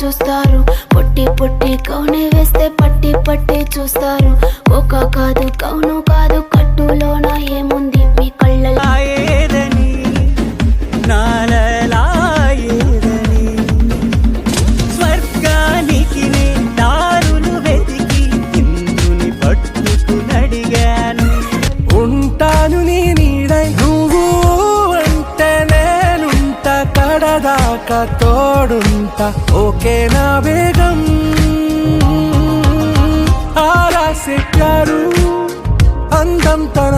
చూస్తారు, పొట్టి పొట్టి కౌనే వేస్తే పట్టి పట్టి చూస్తారు. ఒక కాదు కౌను కాదు కట్టులోన ఏముంది మీ కళ్ళలో ఏదని నాలలాయేదని స్వర్గానికి నే దారులు వెతికి ఇందుని పట్టుకునడిగాను. ఉంటాను నీ నీడై నువ్వు అంటే నేనుంట కడదాకా తోడుంటా ఓకే నా బేగం. ఆరాసెట్టారు అందం తన